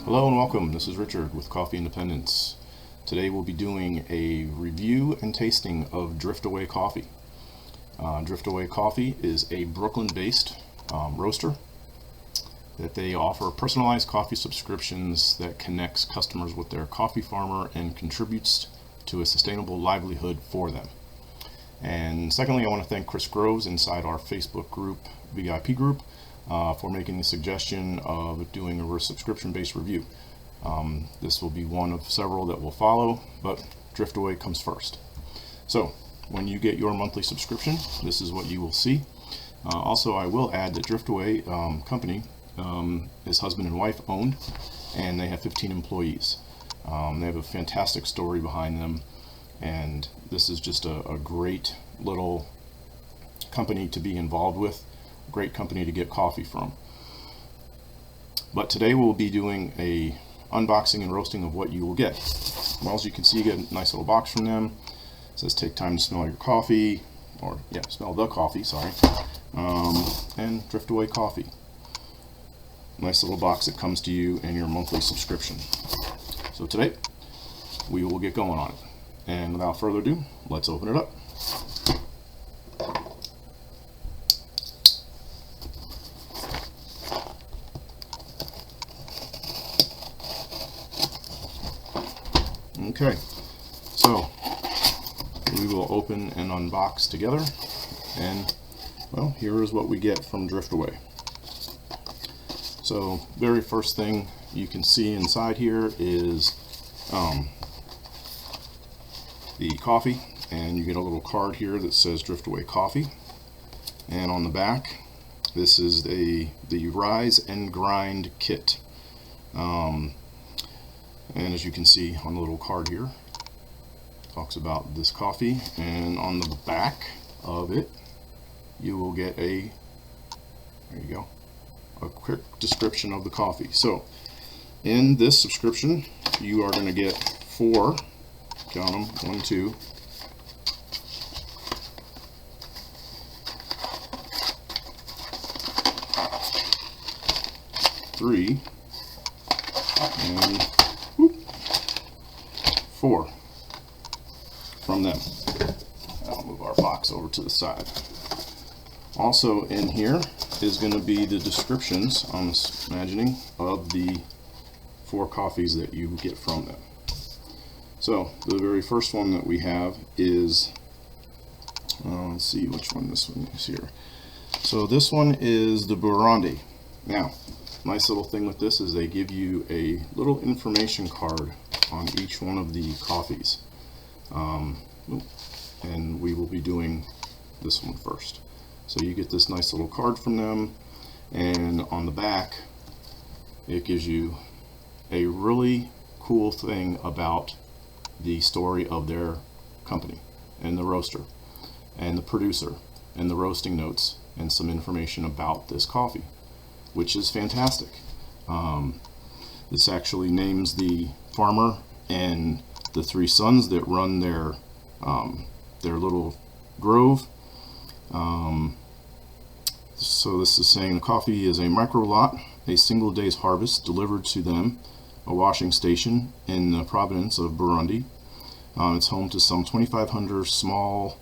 Hello and welcome. This is Richard with Coffee Independence. Today we'll be doing a review and tasting of Driftaway Coffee. Driftaway Coffee is a Brooklyn-based roaster that they offer personalized coffee subscriptions that connects customers with their coffee farmer and contributes to a sustainable livelihood for them. And secondly, I want to thank Chris Groves inside our Facebook group, VIP group, for making the suggestion of doing a subscription-based review. This will be one of several that will follow, but Driftaway comes first. So when you get your monthly subscription, this is what you will see. Also, I will add that Driftaway company is husband and wife owned, and they have 15 employees. They have a fantastic story behind them, and this is just a great little company to be involved with. Great company to get coffee from. But today we'll be doing a unboxing and roasting of what you will get. Well, as you can see, you get a nice little box from them. It says take time to smell your coffee, or smell the coffee, sorry. And Driftaway Coffee. Nice little box that comes to you in your monthly subscription. So today we will get going on it. And without further ado, let's open it up. Okay, so we will open and unbox together, and well, here is what we get from Driftaway. So very first thing you can see inside here is the coffee, and you get a little card here that says Driftaway Coffee, and on the back this is the Rise and Grind kit. And as you can see on the little card here, it talks about this coffee, and on the back of it you will get a quick description of the coffee. So in this subscription you are going to get 4, count them, 1, 2, 3, and 4 from them. I'll move our box over to the side. Also in here is going to be the descriptions, I'm imagining, of the 4 coffees that you get from them. So the very first one that we have is, let's see which one this one is here. So this one is the Burundi. Now, nice little thing with this is they give you a little information card on each one of the coffees, and we will be doing this one first. So you get this nice little card from them, and on the back it gives you a really cool thing about the story of their company and the roaster and the producer and the roasting notes and some information about this coffee, which is fantastic. This actually names the farmer and the 3 sons that run their little grove. So this is saying the coffee is a micro lot, a single day's harvest delivered to them, a washing station in the province of Burundi. It's home to some 2,500 small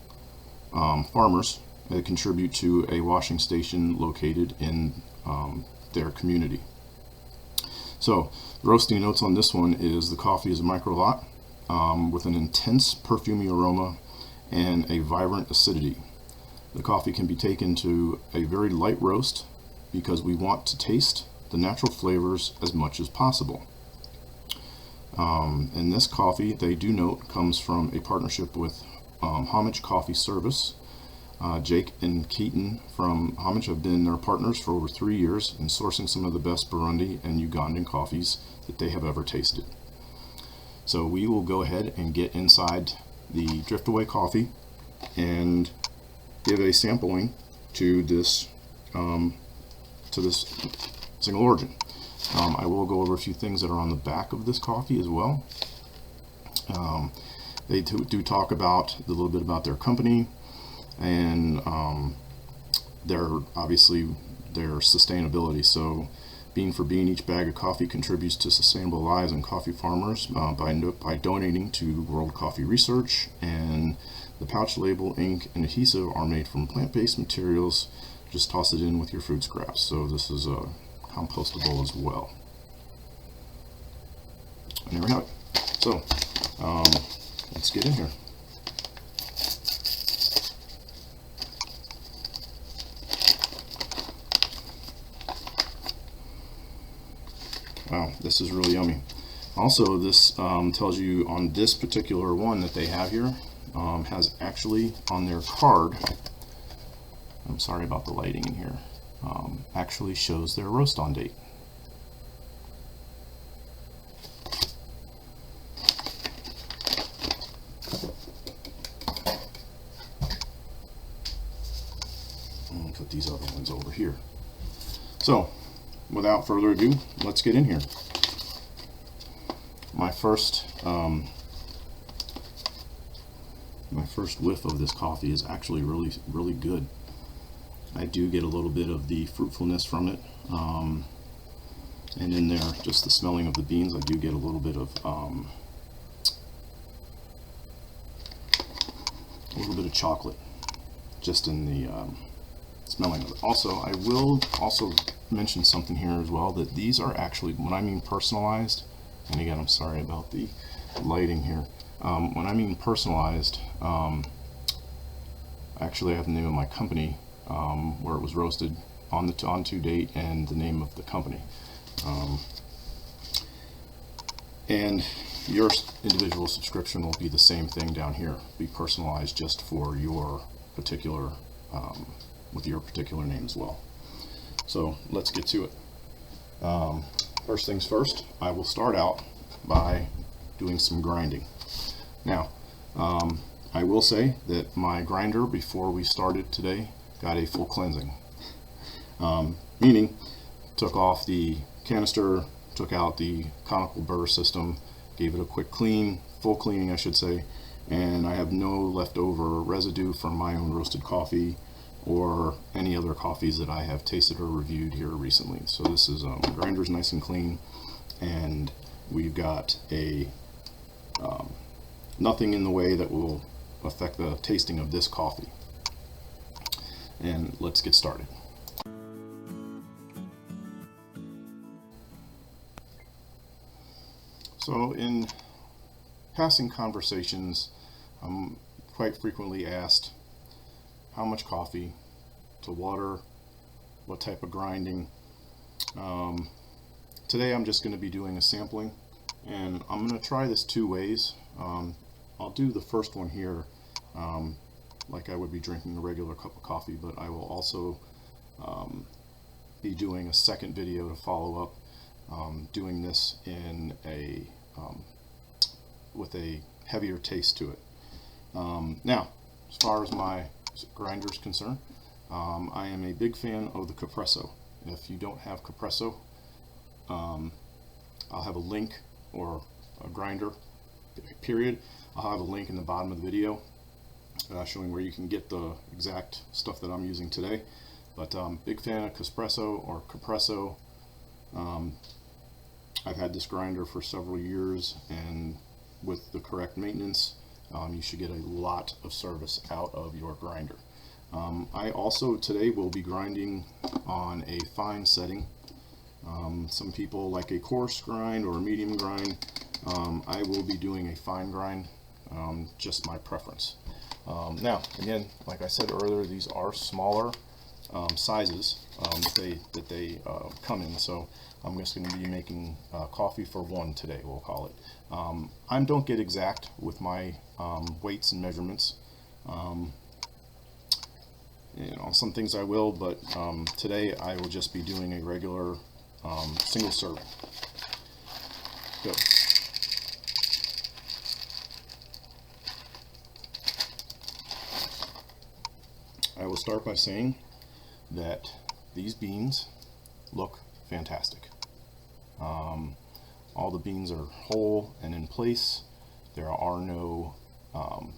farmers that contribute to a washing station located in their community. So roasting notes on this one is the coffee is a micro lot with an intense perfumey aroma and a vibrant acidity. The coffee can be taken to a very light roast because we want to taste the natural flavors as much as possible. And this coffee, they do note, comes from a partnership with Homage Coffee Service. Jake and Keaton from Homage have been their partners for over 3 years in sourcing some of the best Burundi and Ugandan coffees that they have ever tasted. So we will go ahead and get inside the Driftaway Coffee and give a sampling to this single origin. I will go over a few things that are on the back of this coffee as well. They do talk about a little bit about their company and their sustainability. So Bean for Bean, each bag of coffee contributes to sustainable lives and coffee farmers by donating to World Coffee Research. And the pouch label, ink, and adhesive are made from plant-based materials. Just toss it in with your food scraps. So this is compostable as well. And there we have it. So let's get in here. Wow, this is really yummy. Also, this tells you on this particular one that they have here, has actually on their card, I'm sorry about the lighting in here, actually shows their roast on date. And put these other ones over here. So, without further ado, let's get in here. My first whiff of this coffee is actually really good. I do get a little bit of the fruitfulness from it, and in there, just the smelling of the beans, I do get a little bit of chocolate just in the smelling of it. Also, I will also mention something here as well, that these are actually, when I mean personalized, and again, I'm sorry about the lighting here, when I mean personalized, actually I have the name of my company, where it was roasted on the on-to date and the name of the company, and your individual subscription will be the same thing down here, be personalized just for your particular with your particular name as well. So let's get to it. First things first, I will start out by doing some grinding. Now, I will say that my grinder before we started today got a full cleansing, meaning took off the canister, took out the conical burr system, gave it a quick clean, full cleaning I should say, and I have no leftover residue from my own roasted coffee or any other coffees that I have tasted or reviewed here recently. So this is grinder's nice and clean, and we've got a nothing in the way that will affect the tasting of this coffee. And let's get started. So in passing conversations, I'm quite frequently asked how much coffee to water, what type of grinding. Today I'm just going to be doing a sampling, and I'm going to try this two ways. I'll do the first one here like I would be drinking a regular cup of coffee, but I will also be doing a second video to follow up, doing this in a with a heavier taste to it. Now, as far as my grinder is concerned, I am a big fan of the Compresso. If you don't have Compresso, I'll have a link, or a grinder period, I'll have a link in the bottom of the video showing where you can get the exact stuff that I'm using today. But big fan of Compresso or Compresso. I've had this grinder for several years, and with the correct maintenance, you should get a lot of service out of your grinder. I also today will be grinding on a fine setting. Some people like a coarse grind or a medium grind. I will be doing a fine grind, just my preference. Now, again, like I said earlier, these are smaller sizes that they come in, so I'm just going to be making coffee for one today, we'll call it. I don't get exact with my weights and measurements. You know, some things I will, but today I will just be doing a regular single serving. Go. I will start by saying that these beans look fantastic. All the beans are whole and in place. There are no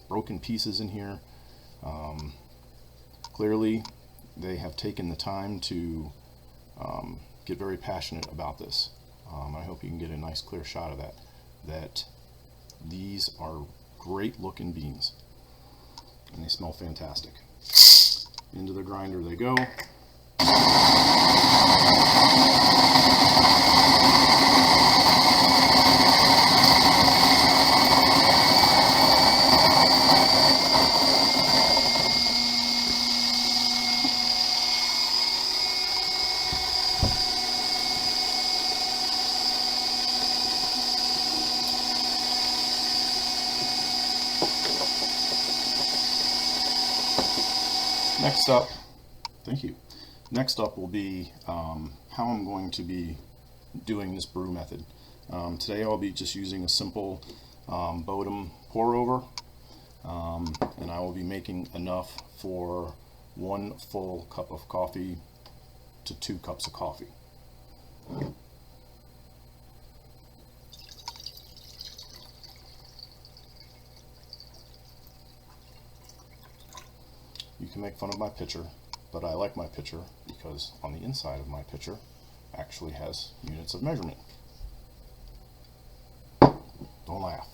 broken pieces in here. Clearly they have taken the time to get very passionate about this. I hope you can get a nice clear shot of that these are great looking beans and they smell fantastic. Into the grinder they go. Next up, thank you. Next up will be how I'm going to be doing this brew method. Today I'll be just using a simple Bodum pour over, and I will be making enough for 1 full cup of coffee to 2 cups of coffee. You can make fun of my pitcher, but I like my pitcher because on the inside of my pitcher actually has units of measurement. Don't laugh.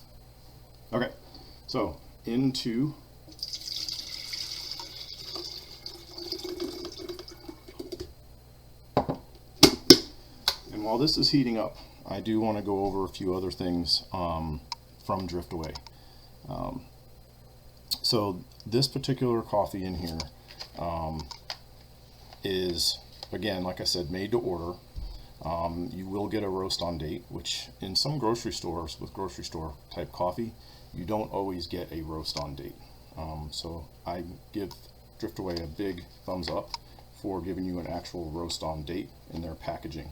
Okay, so into and while this is heating up, I do want to go over a few other things from Driftaway. So this particular coffee in here is, again, like I said, made to order. You will get a roast on date, which in some grocery stores with grocery store type coffee, you don't always get a roast on date. So I give Driftaway a big thumbs up for giving you an actual roast on date in their packaging.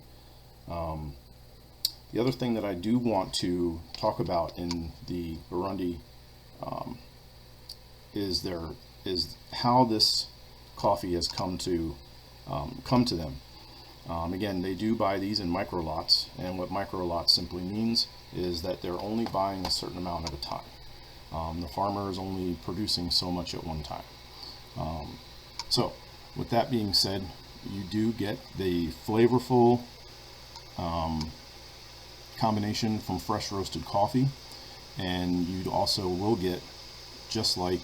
The other thing that I do want to talk about in the Burundi is how this coffee has come to them. Again, they do buy these in micro lots, and what micro lots simply means is that they're only buying a certain amount at a time. The farmer is only producing so much at one time. So with that being said, you do get the flavorful combination from fresh roasted coffee, and you also will get just like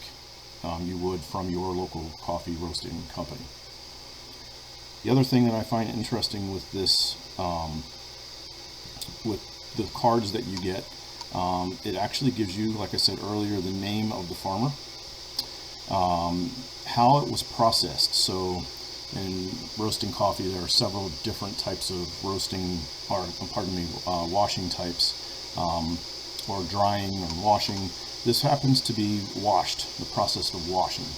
you would from your local coffee roasting company. The other thing that I find interesting with this, with the cards that you get, it actually gives you, like I said earlier, the name of the farmer, how it was processed. So in roasting coffee, there are several different types of roasting, or pardon me, washing types, or drying or washing. This happens to be washed, the process of washing.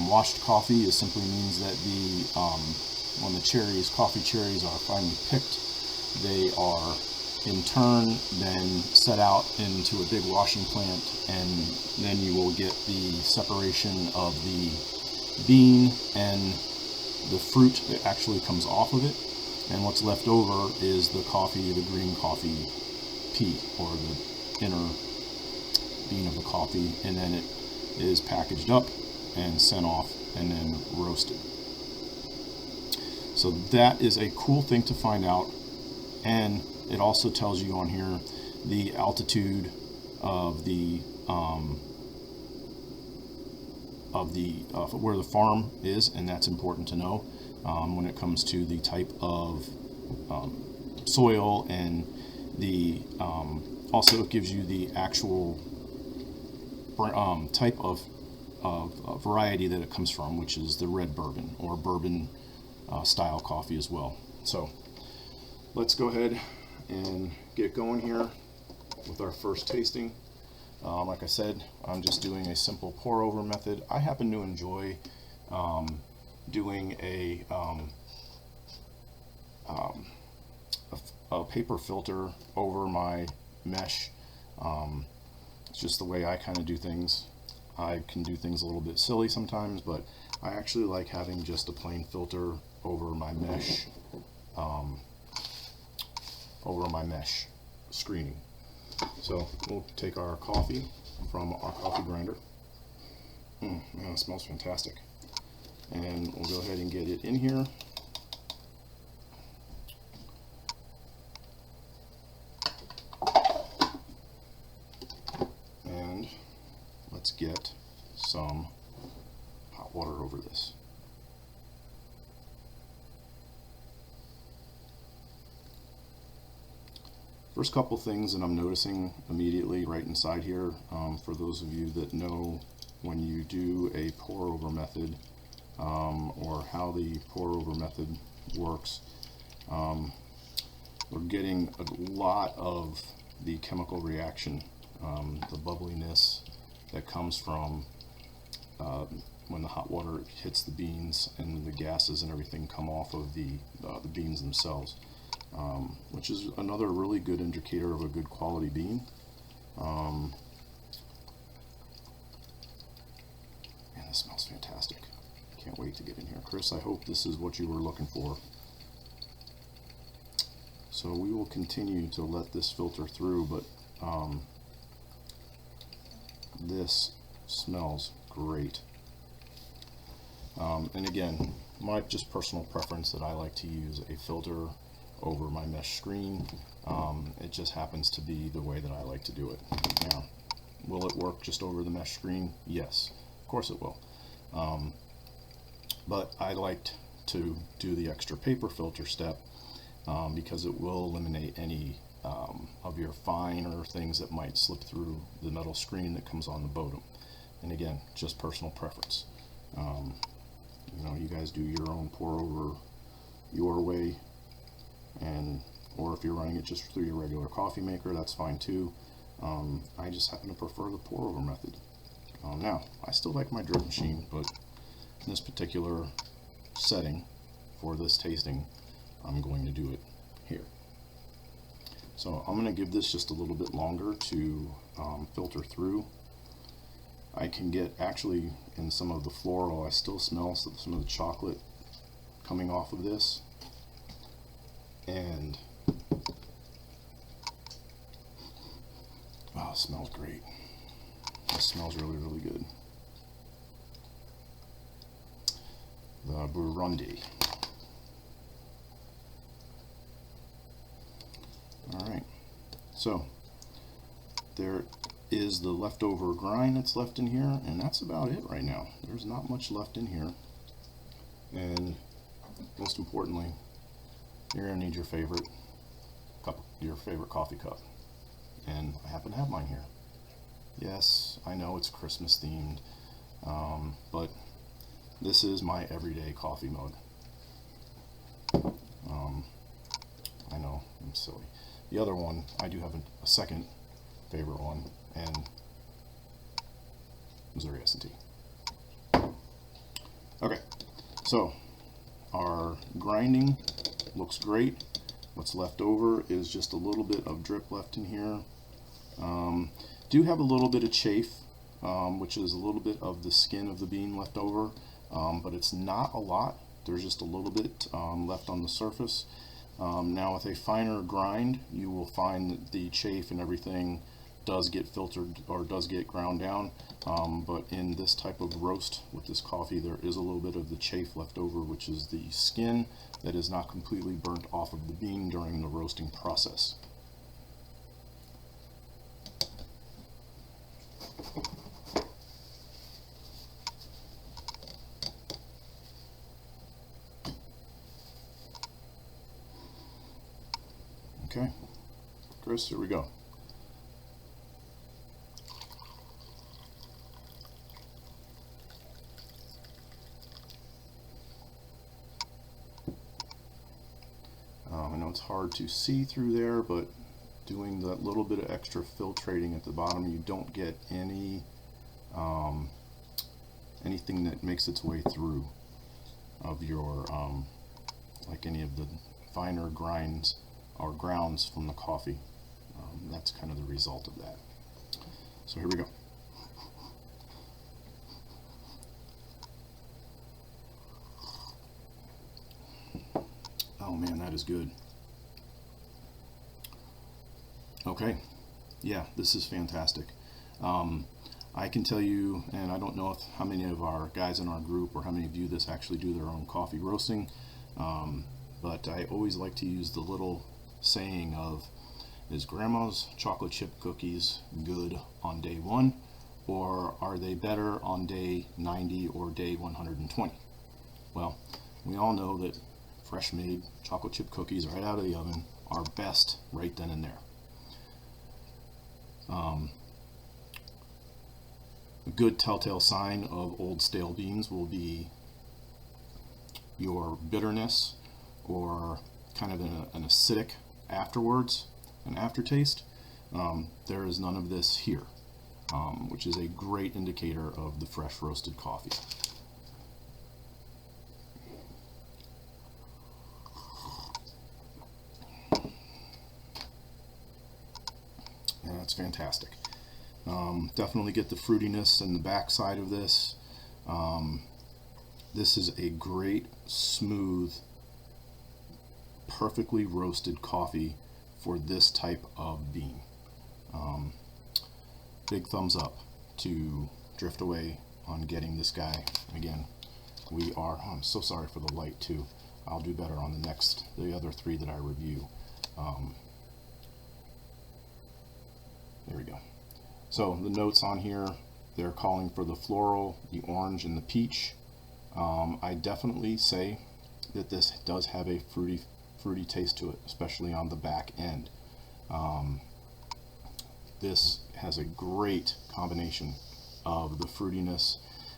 Washed coffee simply means that when the cherries, coffee cherries, are finally picked, they are in turn then set out into a big washing plant, and then you will get the separation of the bean and the fruit that actually comes off of it, and what's left over is the coffee, the green coffee pea, or the inner bean of the coffee, and then it is packaged up and sent off and then roasted. So that is a cool thing to find out, and it also tells you on here the altitude of the where the farm is, and that's important to know when it comes to the type of soil, and the also it gives you the actual type of variety that it comes from, which is the red bourbon or bourbon style coffee as well. So let's go ahead and get going here with our first tasting. Like I said, I'm just doing a simple pour over method. I happen to enjoy doing a paper filter over my mesh. It's just the way I kind of do things. I can do things a little bit silly sometimes, but I actually like having just a plain filter over my mesh, screening. So we'll take our coffee from our coffee grinder. Man, it smells fantastic. And we'll go ahead and get it in here. First couple things that I'm noticing immediately right inside here, for those of you that know when you do a pour over method, or how the pour over method works, we're getting a lot of the chemical reaction, the bubbliness that comes from when the hot water hits the beans and the gases and everything come off of the beans themselves, which is another really good indicator of a good quality bean. And this smells fantastic. Can't wait to get in here. Chris, I hope this is what you were looking for. So we will continue to let this filter through, but this smells great. And again, my just personal preference that I like to use a filter over my mesh screen. It just happens to be the way that I like to do it. Now, will it work just over the mesh screen? Yes, of course it will. But I liked to do the extra paper filter step because it will eliminate any of your finer things that might slip through the metal screen that comes on the bottom. And again, just personal preference. You know, you guys do your own pour over your way, or if you're running it just through your regular coffee maker, that's fine too. I just happen to prefer the pour over method. Now, I still like my drip machine, but in this particular setting for this tasting, I'm going to do it here. So I'm going to give this just a little bit longer to filter through. I can get, actually, in some of the floral, I still smell some of the chocolate coming off of this, and wow, it smells great. It smells really, really good. The Burundi. Alright, so there is the leftover grind that's left in here, and that's about it right now. There's not much left in here, and most importantly, you're going to need your favorite cup, your favorite coffee cup, and I happen to have mine here. Yes, I know it's Christmas themed, but this is my everyday coffee mug. I know, I'm silly. The other one, I do have a second favorite one, and Missouri S&T. Okay, so our grinding looks great. What's left over is just a little bit of drip left in here. Do have a little bit of chafe, which is a little bit of the skin of the bean left over, but it's not a lot. There's just a little bit left on the surface. Now with a finer grind, you will find that the chafe and everything does get filtered or does get ground down, but in this type of roast with this coffee, there is a little bit of the chafe left over, which is the skin that is not completely burnt off of the bean during the roasting process. Okay, Chris, here we go. I know it's hard to see through there, but doing that little bit of extra filtrating at the bottom, you don't get any anything that makes its way through of your like any of the finer grinds or grounds from the coffee. That's kind of the result of that. So here we go. Oh man, that is good. Okay, yeah, this is fantastic. I can tell you, and I don't know how many of our guys in our group or how many of you this actually do their own coffee roasting, but I always like to use the little saying of, is grandma's chocolate chip cookies good on day 1, or are they better on day 90 or day 120? Well, we all know that fresh made chocolate chip cookies right out of the oven are best right then and there. A good telltale sign of old stale beans will be your bitterness or kind of an acidic afterwards, an aftertaste. There is none of this here, which is a great indicator of the fresh roasted coffee. Yeah, that's fantastic. Definitely get the fruitiness in the back side of this. This is a great, smooth, perfectly roasted coffee for this type of bean. Big thumbs up to Driftaway on getting this guy. Again, I'm so sorry for the light too. I'll do better on the other three that I review. There we go. So the notes on here, they're calling for the floral, the orange, and the peach. I definitely say that this does have a fruity taste to it, especially on the back end. This has a great combination of the fruitiness,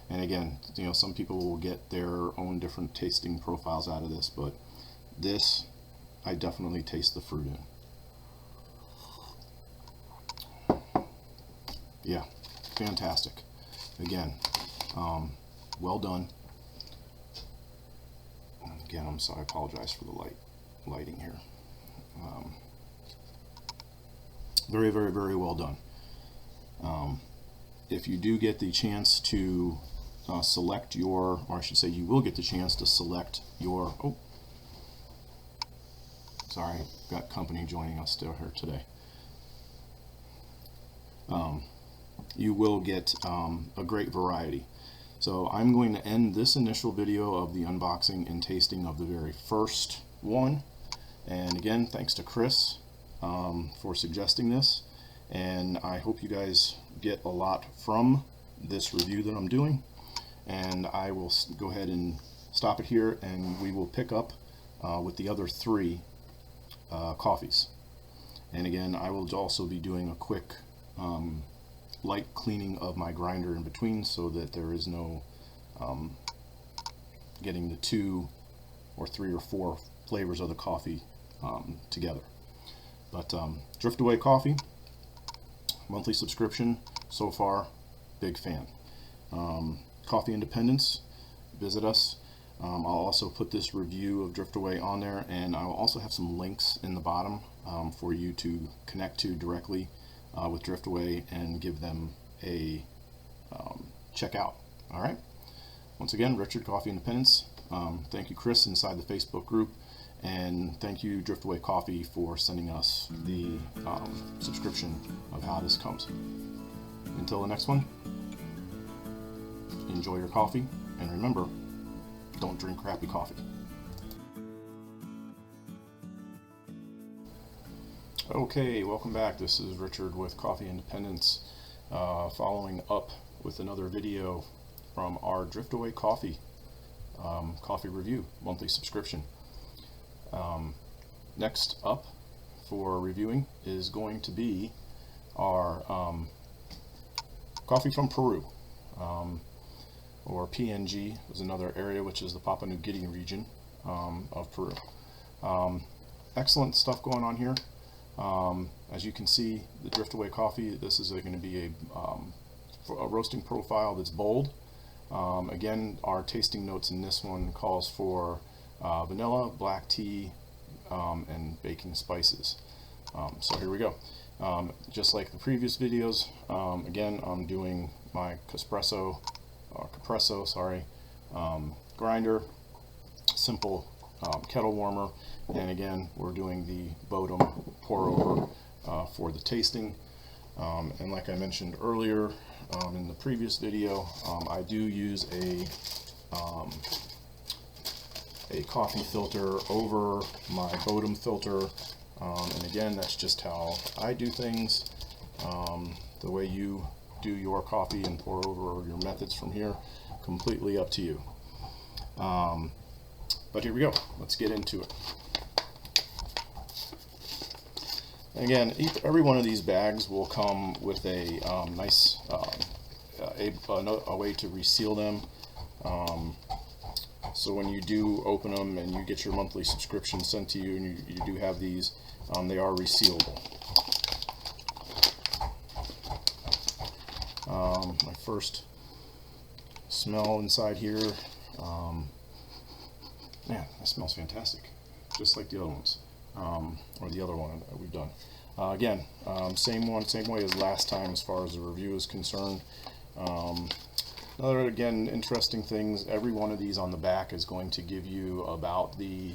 and again, you know, some people will get their own different tasting profiles out of this, but this, I definitely taste the fruit in. Yeah, fantastic. Again, well done. Again, I'm sorry, I apologize for the lighting here. Very, very, very well done. If you do get the chance to select your, or I should say you will get the chance to select your, oh, sorry, got company joining us still here today. You will get a great variety. So I'm going to end this initial video of the unboxing and tasting of the very first one. And again, thanks to Chris for suggesting this. And I hope you guys get a lot from this review that I'm doing. And I will go ahead and stop it here, and we will pick up with the other three coffees. And again, I will also be doing a quick light cleaning of my grinder in between, so that there is no getting the 2 or 3 or 4 flavors of the coffee together. But Driftaway Coffee, monthly subscription, so far, big fan. Coffee Independence, visit us. I'll also put this review of Driftaway on there, and I will also have some links in the bottom for you to connect to directly with Driftaway and give them a check out. All right. Once again, Richard, Coffee Independence. Thank you, Chris, inside the Facebook group, and thank you, Driftaway Coffee, for sending us the subscription of how this comes. Until the next one, enjoy your coffee, and remember, don't drink crappy coffee. Okay, welcome back. This is Richard with Coffee Independence, following up with another video from our Driftaway Coffee coffee review, monthly subscription. Next up for reviewing is going to be our coffee from Peru, or PNG is another area, which is the Papua New Guinea region of Peru. Excellent stuff going on here. As you can see, the Driftaway Coffee, this is going to be a roasting profile that's bold. Again, our tasting notes in this one calls for vanilla, black tea, and baking spices. So here we go. Just like the previous videos, again, I'm doing my Capresso grinder, simple kettle warmer, and again, we're doing the Bodum pour over for the tasting. And like I mentioned earlier in the previous video, I do use a coffee filter over my Bodum filter, and again, that's just how I do things. The way you do your coffee and pour over your methods from here, completely up to you. But here we go, let's get into it. Again, every one of these bags will come with a nice a way to reseal them. So when you do open them and you get your monthly subscription sent to you, and you do have these, they are resealable. My first smell inside here, man, that smells fantastic, just like the other ones, or the other one that we've done. Again, same way as last time as far as the review is concerned. Another, again, interesting things, every one of these on the back is going to give you about the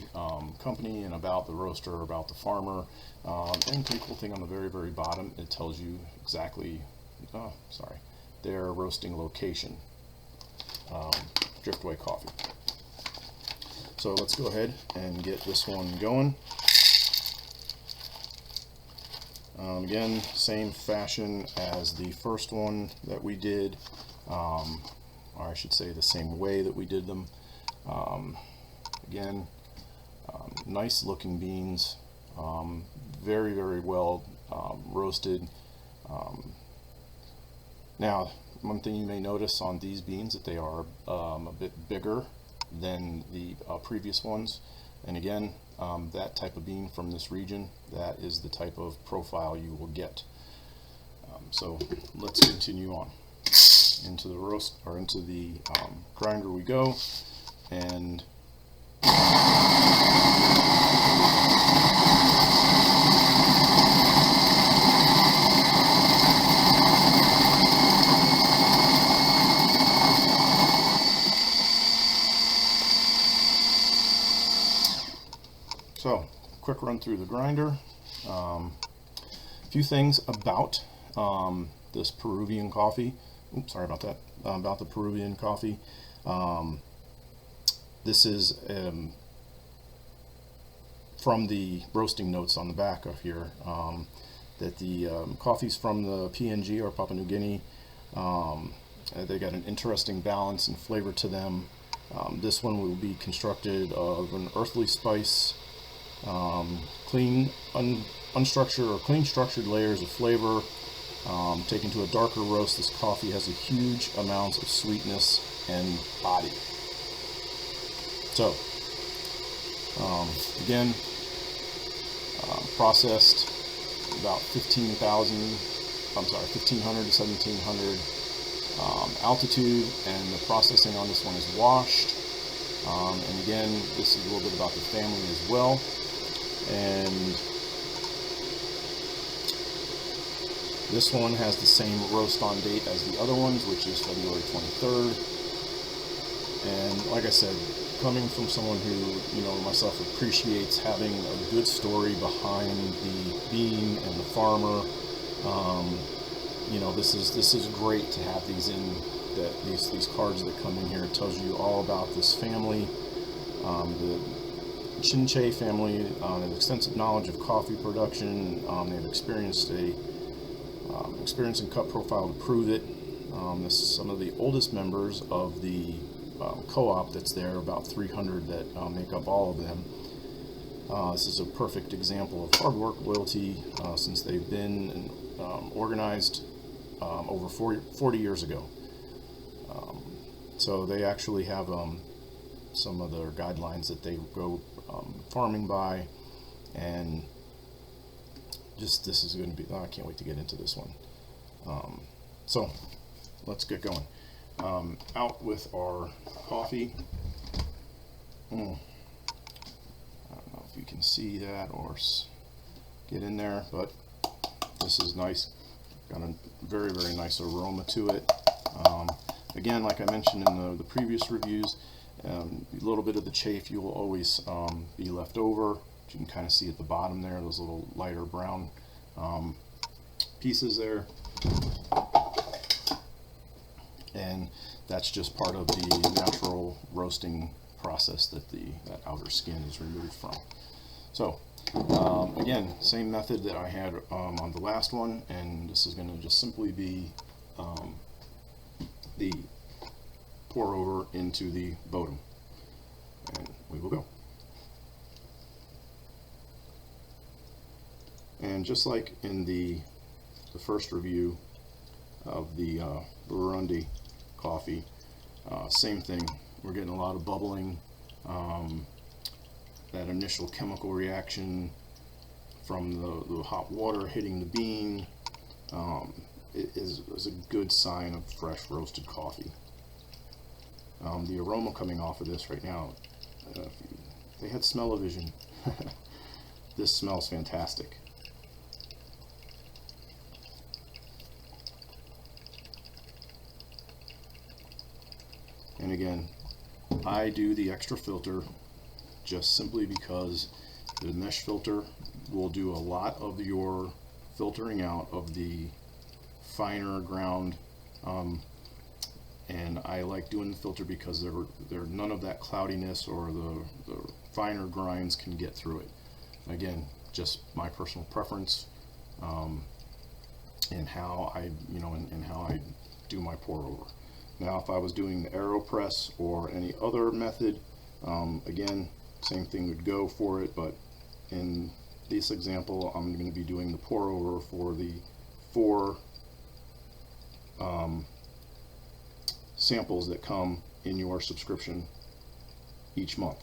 company and about the roaster, about the farmer, and pretty cool thing on the very, very bottom, it tells you exactly, their roasting location, Driftaway Coffee. So let's go ahead and get this one going. Again, same fashion as the first one that we did, or I should say the same way that we did them. Again, nice looking beans, very, very well roasted. Now, one thing you may notice on these beans that they are a bit bigger than the previous ones, and again, that type of bean from this region, that is the type of profile you will get. So let's continue on into the roast, or into the grinder we go, and so, quick run through the grinder. A few things about this Peruvian coffee. Oops, sorry about that. About the Peruvian coffee. This is from the roasting notes on the back of here, that the coffees from the PNG, or Papua New Guinea, they got an interesting balance and flavor to them. This one will be constructed of an earthly spice, clean, unstructured or clean structured layers of flavor. Taken to a darker roast, this coffee has a huge amount of sweetness and body. So, again, processed about 1500 to 1700 altitude, and the processing on this one is washed. And again, this is a little bit about the family as well. And this one has the same roast on date as the other ones, which is February 23rd. And like I said, coming from someone who, myself, appreciates having a good story behind the bean and the farmer, this is great to have these in, these cards that come in here. It tells you all about this family. The Chinche family has extensive knowledge of coffee production. They've experienced experience and cut profile to prove it. This is some of the oldest members of the co-op that's there, about 300 that make up all of them. This is a perfect example of hard work, loyalty, since they've been organized over 40 years ago. So they actually have some of their guidelines that they go farming by, and just this is going to be, I can't wait to get into this one. So let's get going. Out with our coffee. I don't know if you can see that or get in there, but this is nice. Got a very, very nice aroma to it. Again, like I mentioned in the previous reviews, a little bit of the chaff you will always be left over. You can kind of see at the bottom there, those little lighter brown pieces there. And that's just part of the natural roasting process that that outer skin is removed from. So again, same method that I had on the last one, and this is going to just simply be the pour over into the Bodum, and we will go. And just like in the first review of the Burundi coffee, same thing. We're getting a lot of bubbling, that initial chemical reaction from the hot water hitting the bean. It is a good sign of fresh roasted coffee. The aroma coming off of this right now, they had smell-o-vision. This smells fantastic. And again, I do the extra filter just simply because the mesh filter will do a lot of your filtering out of the finer ground, and I like doing the filter because none of that cloudiness or the finer grinds can get through it. Again, just my personal preference, and how I and how I do my pour over. Now, if I was doing the AeroPress or any other method, again, same thing would go for it, but in this example, I'm going to be doing the pour over for the 4 samples that come in your subscription each month.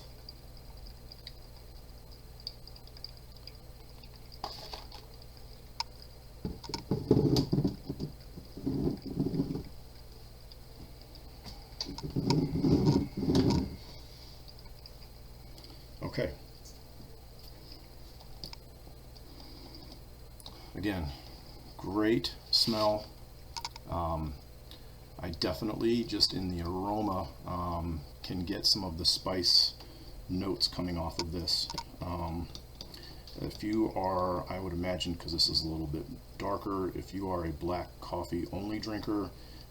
Okay. Again, great smell. I definitely, just in the aroma, can get some of the spice notes coming off of this. If you are, I would imagine, because this is a little bit darker, if you are a black coffee only drinker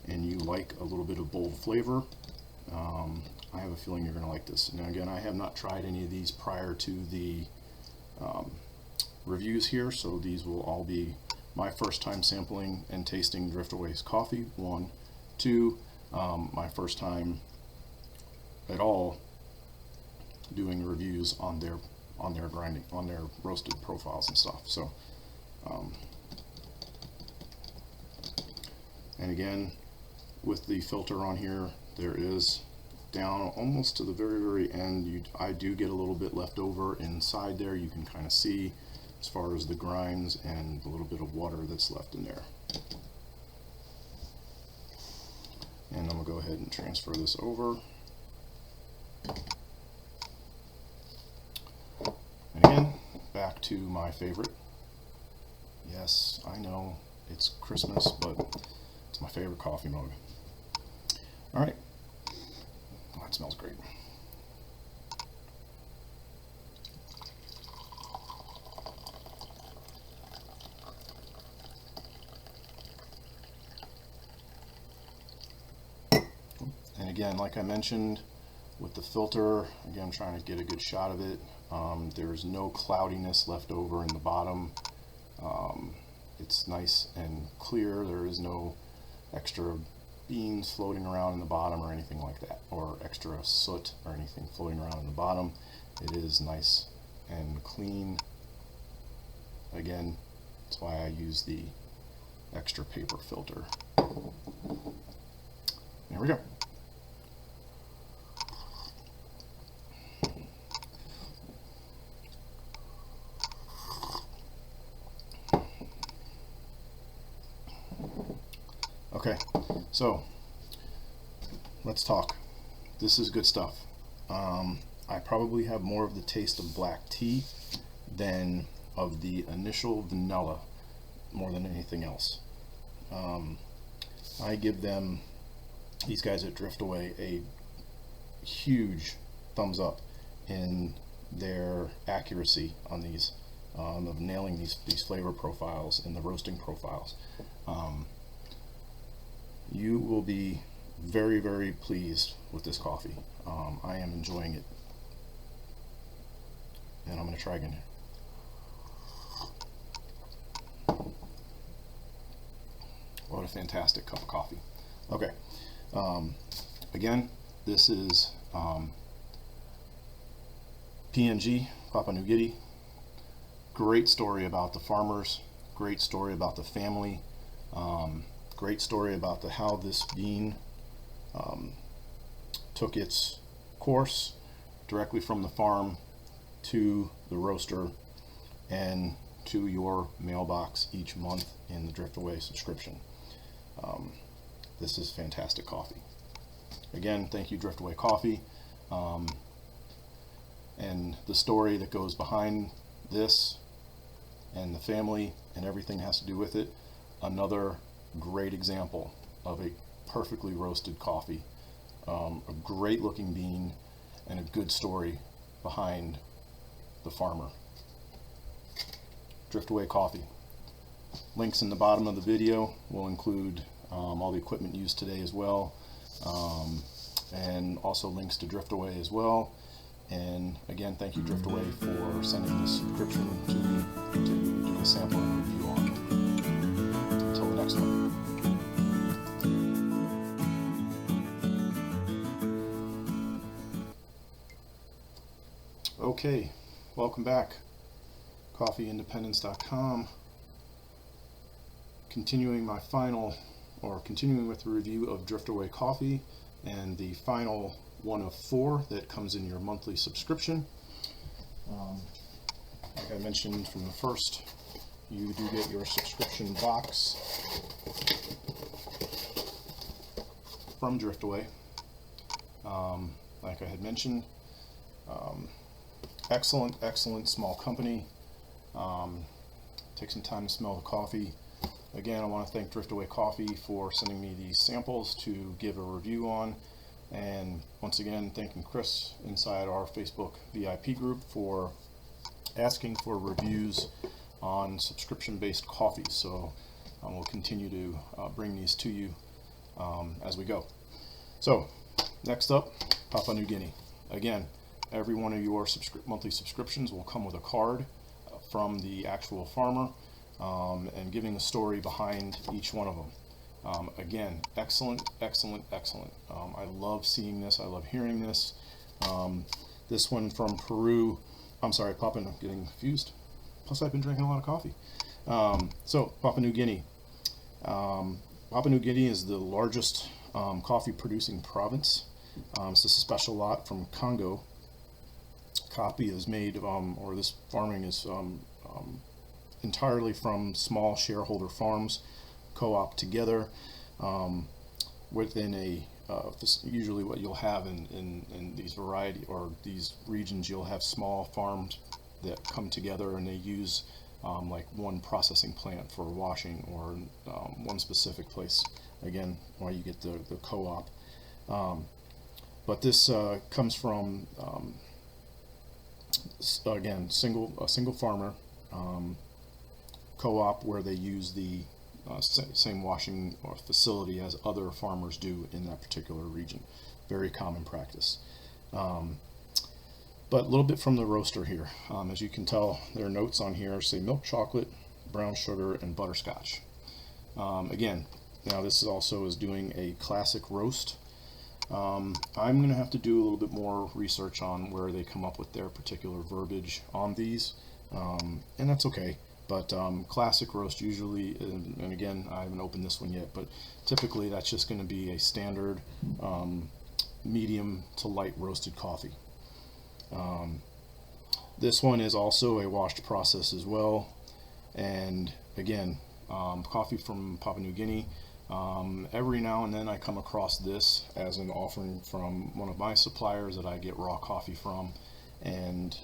and you like a little bit of bold flavor, I have a feeling you're going to like this. Now again, I have not tried any of these prior to the reviews here, so these will all be my first time sampling and tasting Driftaway's coffee, 1. 2, my first time at all doing reviews on their grinding, on their roasted profiles and stuff. So and again, with the filter on here, there is down almost to the very end, I do get a little bit left over inside there. You can kind of see as far as the grinds and a little bit of water that's left in there. And I'm going to go ahead and transfer this over. And again, back to my favorite. Yes, I know it's Christmas, but it's my favorite coffee mug. Alright. Oh, that smells great. And again, like I mentioned, with the filter, again, trying to get a good shot of it, there's no cloudiness left over in the bottom. It's nice and clear. There is no extra beans floating around in the bottom or anything like that, or extra soot or anything floating around in the bottom. It is nice and clean. Again, that's why I use the extra paper filter. There we go. Okay, so let's talk. This is good stuff. I probably have more of the taste of black tea than of the initial vanilla, more than anything else. I give them, these guys at Driftaway, a huge thumbs up in their accuracy on these, of nailing these flavor profiles and the roasting profiles. You will be very, very pleased with this coffee. I am enjoying it. And I'm going to try again here. What a fantastic cup of coffee. Okay. Again, this is PNG, Papua New Guinea. great story about the farmers, great story about the family, great story about how this bean took its course directly from the farm to the roaster and to your mailbox each month in the Driftaway subscription. This is fantastic coffee. Again, thank you, Driftaway Coffee. And the story that goes behind this and the family and everything has to do with it, another great example of a perfectly roasted coffee, a great looking bean, and a good story behind the farmer. Driftaway Coffee. Links in the bottom of the video will include all the equipment used today as well, and also links to Driftaway as well. And again, thank you, Driftaway, for sending this subscription to me to do a sample and review on. Until the next one. Okay, welcome back. CoffeeIndependence.com. Continuing with the review of Driftaway Coffee, and the final one of 4 that comes in your monthly subscription. Like I mentioned from the first, you do get your subscription box from Driftaway. Like I had mentioned, excellent small company. Take some time to smell the coffee. Again, I want to thank Driftaway Coffee for sending me these samples to give a review on. And once again, thanking Chris inside our Facebook VIP group for asking for reviews on subscription-based coffees. So we'll continue to bring these to you as we go. So next up, Papua New Guinea. Again, every one of your monthly subscriptions will come with a card from the actual farmer and giving the story behind each one of them. Again, excellent. I love seeing this. I love hearing this. This one from Peru. I'm sorry, Papua. I'm getting confused. Plus, I've been drinking a lot of coffee. So, Papua New Guinea. Papua New Guinea is the largest coffee-producing province. It's a special lot from Congo. Coffee is made, or this farming is entirely from small shareholder farms, co-op together within a usually what you'll have in these variety or these regions, you'll have small farms that come together and they use like one processing plant for washing or one specific place, again why you get the co-op. But this comes from again a single farmer co-op where they use the same washing or facility as other farmers do in that particular region. Very common practice. But a little bit from the roaster here. As you can tell, their notes on here say milk chocolate, brown sugar, and butterscotch. Again, now this is doing a classic roast. I'm going to have to do a little bit more research on where they come up with their particular verbiage on these, and that's okay. But classic roast usually, and again, I haven't opened this one yet, but typically that's just going to be a standard medium to light roasted coffee. This one is also a washed process as well, and again, coffee from Papua New Guinea. Every now and then I come across this as an offering from one of my suppliers that I get raw coffee from, and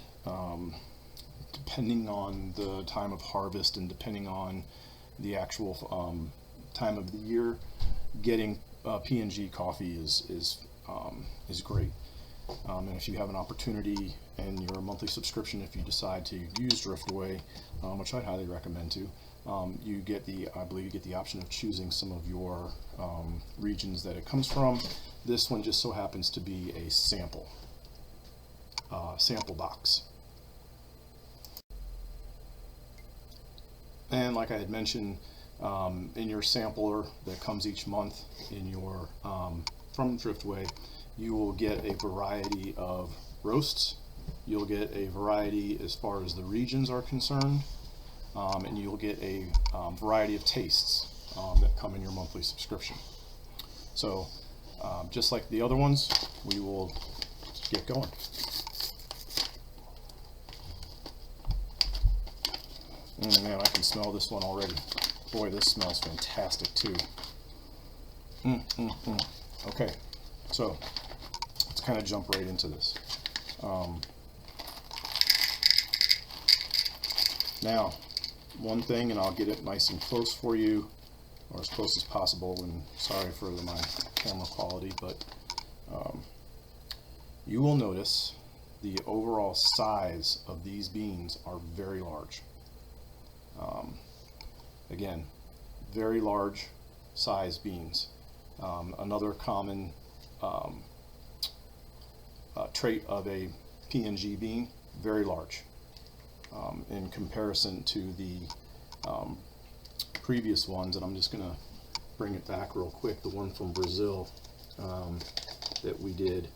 depending on the time of harvest and depending on the actual time of the year, getting P&G coffee is great. And if you have an opportunity in your monthly subscription, if you decide to use Driftaway, which I highly recommend to, you get I believe you get the option of choosing some of your regions that it comes from. This one just so happens to be a sample box. And like I had mentioned, in your sampler that comes each month in your from Driftaway, you will get a variety of roasts you'll get a variety as far as the regions are concerned, and you'll get a variety of tastes that come in your monthly subscription. So just like the other ones, we will get going. Man, I can smell this one already. Boy, this smells fantastic too. Okay, so let's kind of jump right into this. Now, one thing, and I'll get it nice and close for you, or as close as possible, and sorry for my camera quality, but you will notice the overall size of these beans are very large. Again, very large size beans. Another common trait of a PNG bean, very large. In comparison to the previous ones, and I'm just going to bring it back real quick, the one from Brazil that we did.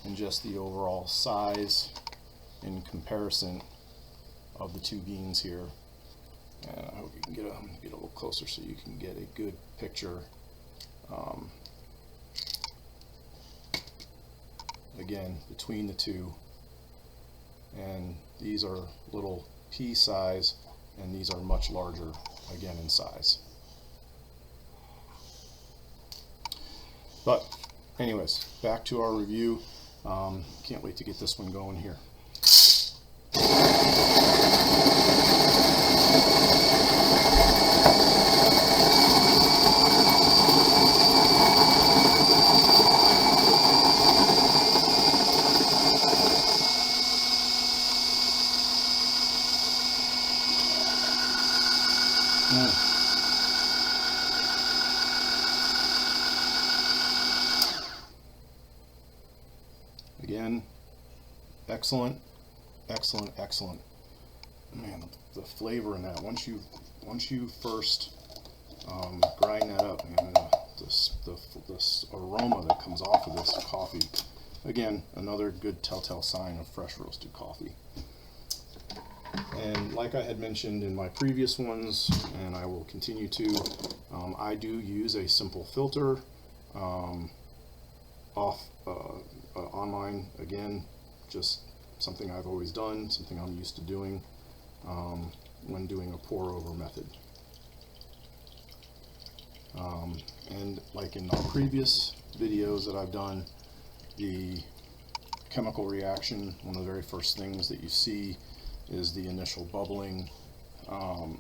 And just the overall size in comparison of the two beans here. And I hope you can get a little closer so you can get a good picture. Again, between the two, and these are little pea size, and these are much larger, again, in size. But anyways, back to our review. Can't wait to get this one going here. Again, excellent, excellent, excellent. Man, the flavor in that, once you first grind that up, man, this aroma that comes off of this coffee, again, another good telltale sign of fresh roasted coffee. And like I had mentioned in my previous ones, and I will continue to, I do use a simple filter online. Again, just something I've always done, something I'm used to doing when doing a pour over method. And like in our previous videos that I've done, the chemical reaction, one of the very first things that you see is the initial bubbling, and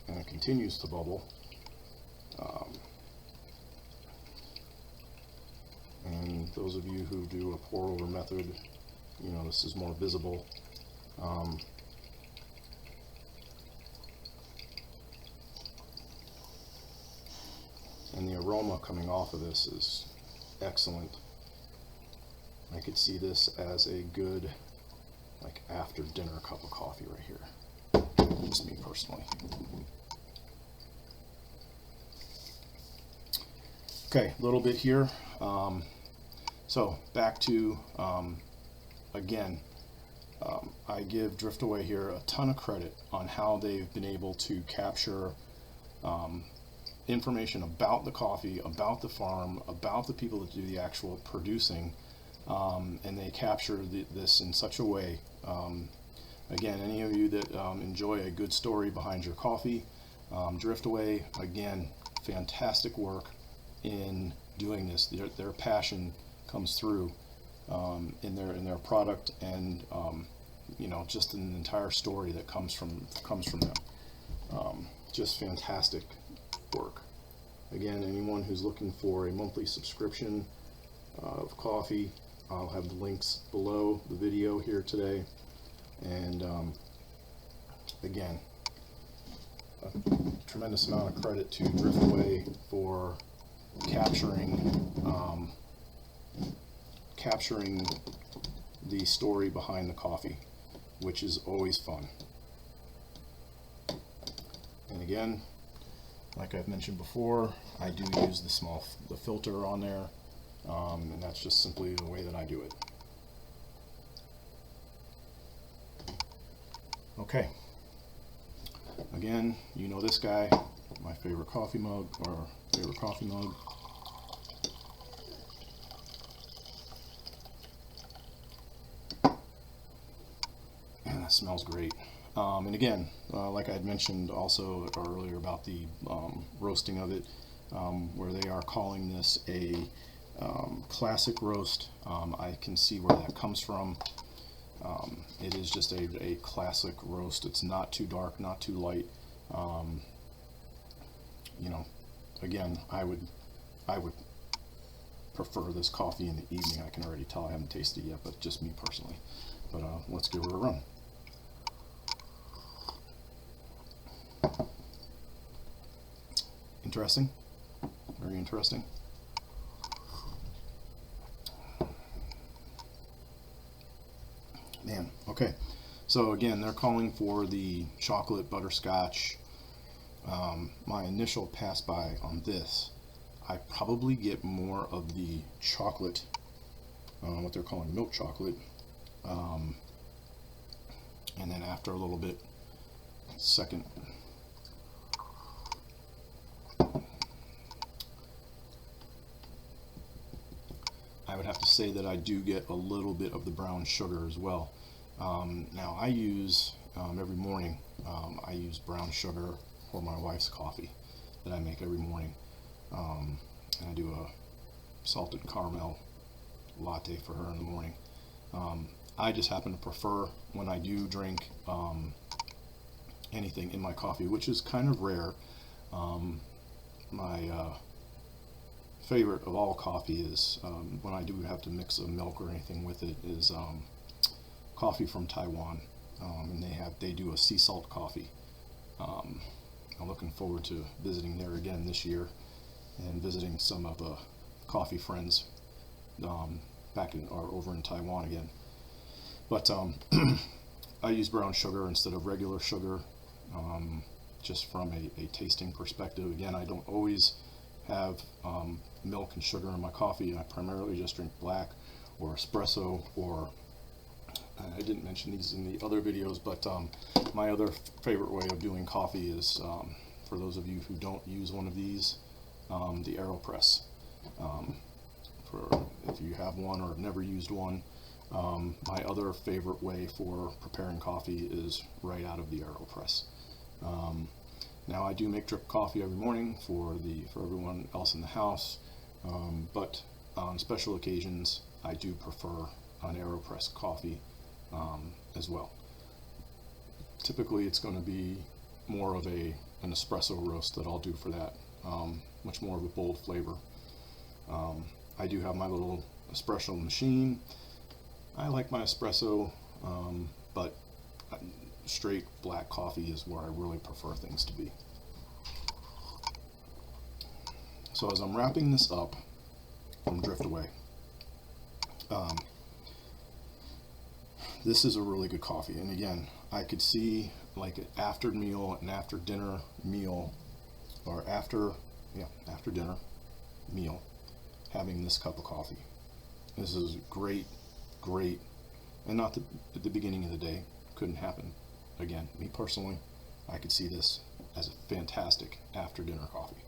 it continues to bubble. And those of you who do a pour over method, you know this is more visible. And the aroma coming off of this is excellent. I could see this as a good, like, after dinner cup of coffee right here. Just me personally. Okay, a little bit here. So back to, again, I give Driftaway here a ton of credit on how they've been able to capture information about the coffee, about the farm, about the people that do the actual producing, and they capture this in such a way. Again, any of you that enjoy a good story behind your coffee, Driftaway, again, fantastic work in doing this. Their passion comes through in their product, and you know, just an entire story that comes from them. Just fantastic work. Again, anyone who's looking for a monthly subscription of coffee, I'll have the links below the video here today. And again, a tremendous amount of credit to Driftaway for capturing the story behind the coffee, which is always fun. And again, like I've mentioned before, I do use the filter on there. and that's just simply the way that I do it. Okay, again, you know this guy, my favorite coffee mug, or favorite coffee mug. And that smells great. And again, like I had mentioned also earlier about the roasting of it, where they are calling this a classic roast. I can see where that comes from. It is just a classic roast. It's not too dark, not too light. You know, again, I would prefer this coffee in the evening. I can already tell I haven't tasted it yet, but just me personally. But let's give it a run. Interesting, very interesting. Man, okay, so again, they're calling for the chocolate butterscotch. My initial pass by on this, I probably get more of the chocolate, what they're calling milk chocolate, and then after a little bit, second, I would have to say that I do get a little bit of the brown sugar as well. Now I use, every morning, I use brown sugar for my wife's coffee that I make every morning. And I do a salted caramel latte for her in the morning. I just happen to prefer, when I do drink anything in my coffee, which is kind of rare, my favorite of all coffee is, when I do have to mix a milk or anything with it, is coffee from Taiwan, and they do a sea salt coffee. I'm looking forward to visiting there again this year and visiting some of the coffee friends back in or over in Taiwan again. But I use brown sugar instead of regular sugar, just from a tasting perspective. Again, I don't always have milk and sugar in my coffee. I primarily just drink black or espresso, or I didn't mention these in the other videos, but my other favorite way of doing coffee is, for those of you who don't use one of these, the AeroPress. If you have one or have never used one, my other favorite way for preparing coffee is right out of the AeroPress. Now I do make drip coffee every morning for everyone else in the house, but on special occasions I do prefer an AeroPress coffee as well. Typically it's going to be more of an espresso roast that I'll do for that, much more of a bold flavor. I do have my little espresso machine. I like my espresso, but straight black coffee is where I really prefer things to be. So as I'm wrapping this up from Driftaway, this is a really good coffee. And again, I could see like an after meal, an after dinner meal, or after dinner meal, having this cup of coffee. This is great, and not at the beginning of the day. Couldn't happen. Again, me personally, I could see this as a fantastic after dinner coffee.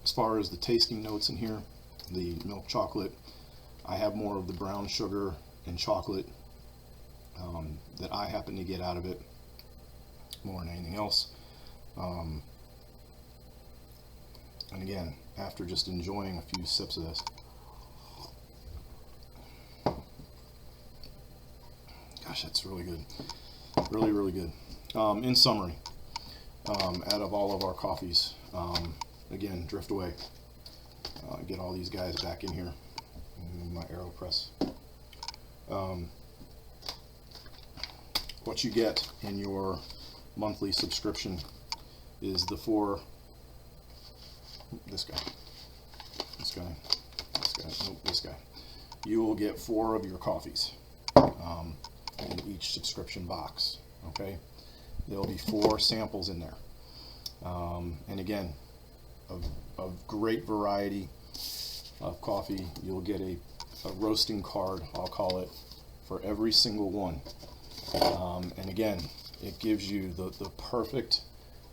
As far as the tasting notes in here, the milk chocolate, I have more of the brown sugar and chocolate that I happen to get out of it more than anything else. And again, after just enjoying a few sips of this, gosh, that's really good. Really good. In summary, out of all of our coffees, again, Driftaway, get all these guys back in here, my AeroPress. What you get in your monthly subscription is this guy. You will get 4 of your coffees in each subscription box. Okay, there'll be 4 samples in there, and again, a great variety of coffee. You'll get a roasting card, I'll call it, for every single one. And again, it gives you the perfect,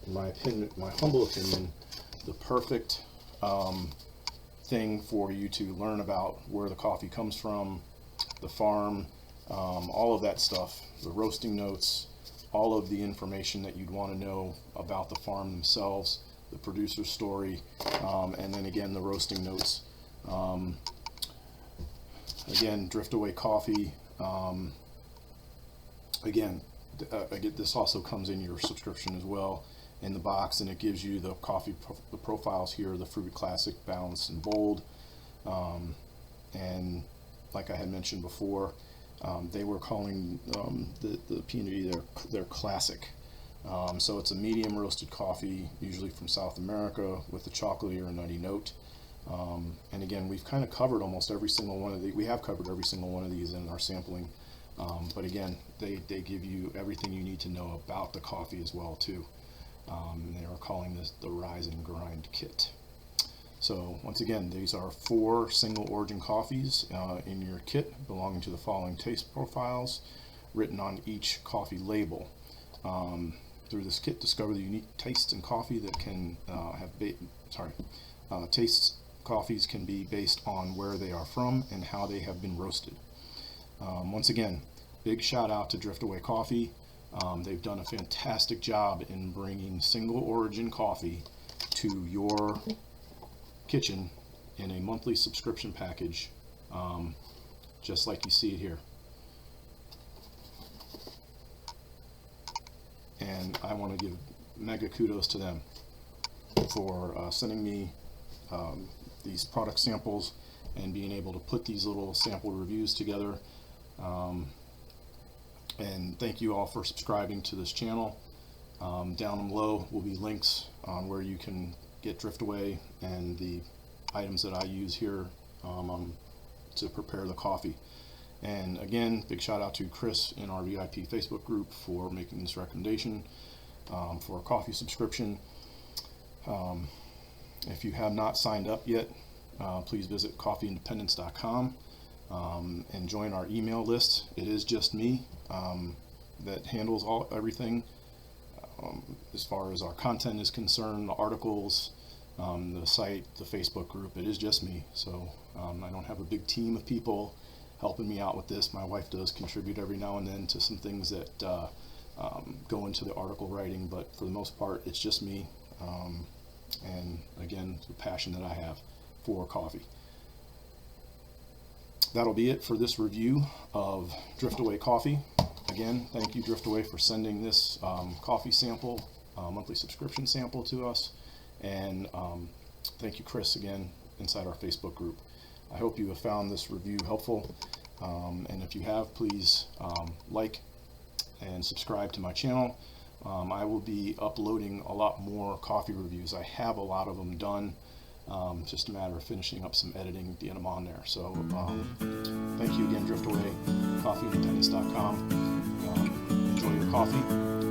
in my opinion, my humble opinion, the perfect thing for you to learn about where the coffee comes from, the farm, all of that stuff, the roasting notes, all of the information that you'd want to know about the farm themselves, the producer's story, and then again the roasting notes. Again, Driftaway Coffee. Again, this also comes in your subscription as well in the box, and it gives you the coffee the profiles here: the Fruit Classic, Balanced, and Bold. And like I had mentioned before, they were calling the P&B their classic. So it's a medium roasted coffee, usually from South America, with a chocolatey or nutty note. And again, we've kind of covered almost every single one of these. We have covered every single one of these in our sampling. But again, they give you everything you need to know about the coffee as well too. They are calling this the Rise and Grind Kit. So once again, these are 4 single origin coffees in your kit, belonging to the following taste profiles written on each coffee label. Through this kit, discover the unique tastes in coffee that can tastes coffees can be based on where they are from and how they have been roasted. Once again, big shout out to Driftaway Coffee. They've done a fantastic job in bringing single origin coffee to your kitchen in a monthly subscription package, just like you see it here. And I want to give mega kudos to them for sending me these product samples and being able to put these little sample reviews together. And thank you all for subscribing to this channel. Down below will be links on where you can get Driftaway and the items that I use here to prepare the coffee. And again, big shout out to Chris in our VIP Facebook group for making this recommendation for a coffee subscription. If you have not signed up yet, please visit coffeeindependence.com and join our email list. It is just me that handles everything as far as our content is concerned, the articles, the site, the Facebook group. It is just me, so I don't have a big team of people helping me out with this. My wife does contribute every now and then to some things that go into the article writing, but for the most part it's just me, and again, the passion that I have for coffee. That'll be it for this review of Driftaway Coffee. Again, thank you Driftaway for sending this coffee sample, monthly subscription sample to us, and thank you Chris again inside our Facebook group. I hope you have found this review helpful, and if you have, please like and subscribe to my channel. I will be uploading a lot more coffee reviews. I have a lot of them done. It's just a matter of finishing up some editing, getting them on there. So thank you again, Driftaway, coffeeindependence.com. Enjoy your coffee.